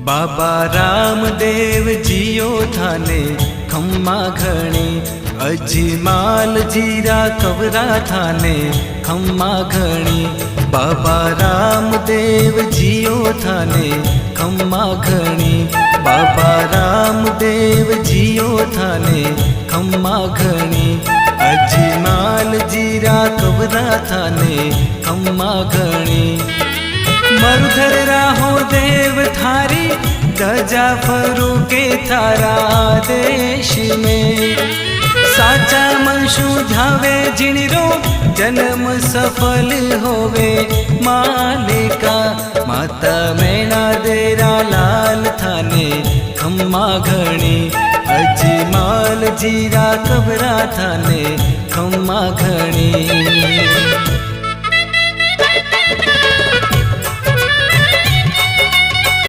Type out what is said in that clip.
बाबा रामदेव जियो थाने खम्मा घणी, अजमाल जीरा कवरा थाने खम्मा घणी। बाबा रामदेव जियो थाने खम्मा घणी, बाबा रामदेव जियो थाने खम्मा घणी। अजमाल जीरा कवरा थाने खम्मा घणी। मरुधर राहो देव थारी, गजा फरू के थारा देश में। साचा मनशु ध्यावे जिणरो, जन्म सफल होवे मालिका। माता मैना देरा लाल थाने खम्मा घणी, अजमाल जीरा कबरा थाने खम्मा घणी।